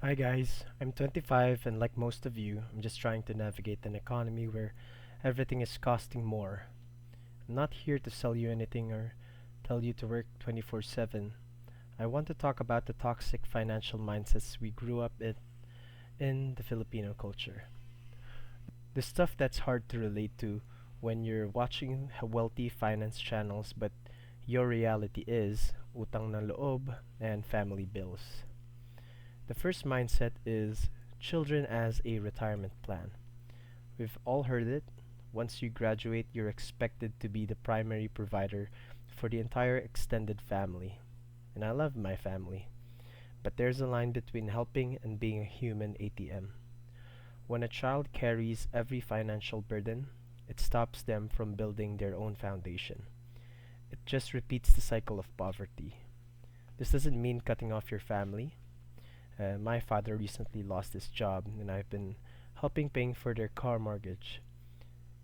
Hi guys, I'm 25 and like most of you, I'm just trying to navigate an economy where everything is costing more. I'm not here to sell you anything or tell you to work 24/7. I want to talk about the toxic financial mindsets we grew up in the Filipino culture. The stuff that's hard to relate to when you're watching wealthy finance channels but your reality is utang na loob and family bills. The first mindset is children as a retirement plan. We've all heard it. Once you graduate, you're expected to be the primary provider for the entire extended family. And I love my family. But there's a line between helping and being a human ATM. When a child carries every financial burden, it stops them from building their own foundation. It just repeats the cycle of poverty. This doesn't mean cutting off your family. My father recently lost his job, and I've been helping paying for their car mortgage.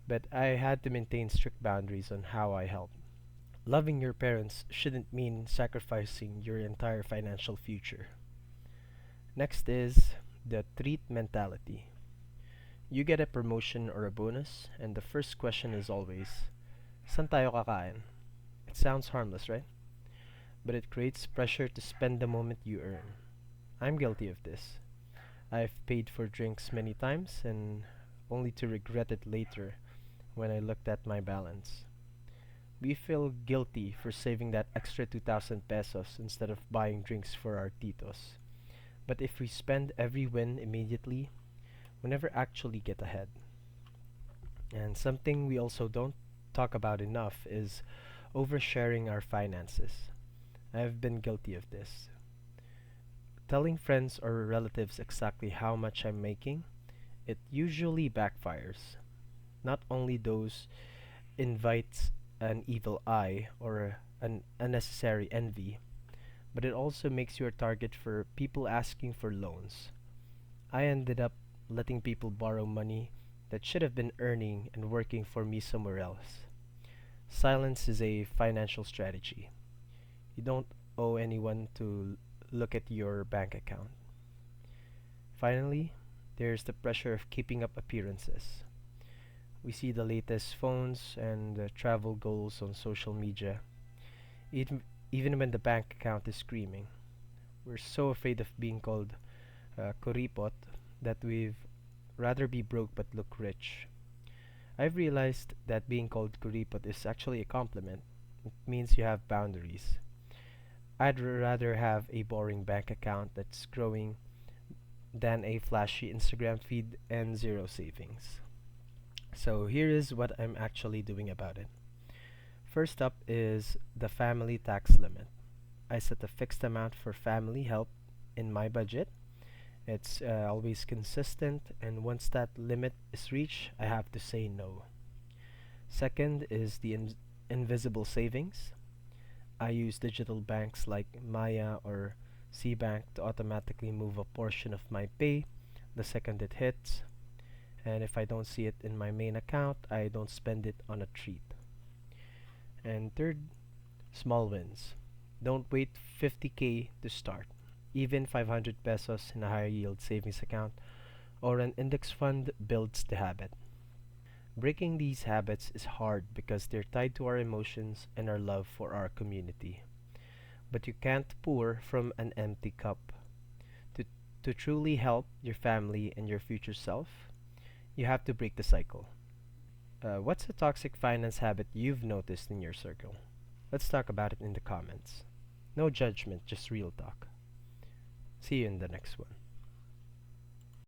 But I had to maintain strict boundaries on how I help. Loving your parents shouldn't mean sacrificing your entire financial future. Next is the treat mentality. You get a promotion or a bonus, and the first question is always, "Saan tayo kakain?" It sounds harmless, right? But it creates pressure to spend the moment you earn. I'm guilty of this. I've paid for drinks many times and only to regret it later when I looked at my balance. We feel guilty for saving that extra 2,000 pesos instead of buying drinks for our titos. But if we spend every win immediately, we never actually get ahead. And something we also don't talk about enough is oversharing our finances. I've been guilty of this. Telling friends or relatives exactly how much I'm making, it usually backfires. Not only those invites an evil eye or an unnecessary envy, but it also makes you a target for people asking for loans. I ended up letting people borrow money that should have been earning and working for me somewhere else. Silence is a financial strategy. You don't owe anyone to look at your bank account. Finally, there's the pressure of keeping up appearances. We see the latest phones and travel goals on social media, even, even when the bank account is screaming. We're so afraid of being called kuripot that we'd rather be broke but look rich. I've realized that being called kuripot is actually a compliment. It means you have boundaries. I'd rather have a boring bank account that's growing than a flashy Instagram feed and zero savings. So here is what I'm actually doing about it. First up is the family tax limit. I set a fixed amount for family help in my budget. It's always consistent, and once that limit is reached, I have to say no. Second is the invisible savings. I use digital banks like Maya or CBank to automatically move a portion of my pay the second it hits, and if I don't see it in my main account, I don't spend it on a treat. And third, small wins. Don't wait 50k to start. Even 500 pesos in a high yield savings account or an index fund builds the habit. Breaking these habits is hard because they're tied to our emotions and our love for our community. But you can't pour from an empty cup. To, to truly help your family and your future self, you have to break the cycle. What's a toxic finance habit you've noticed in your circle? Let's talk about it in the comments. No judgment, just real talk. See you in the next one.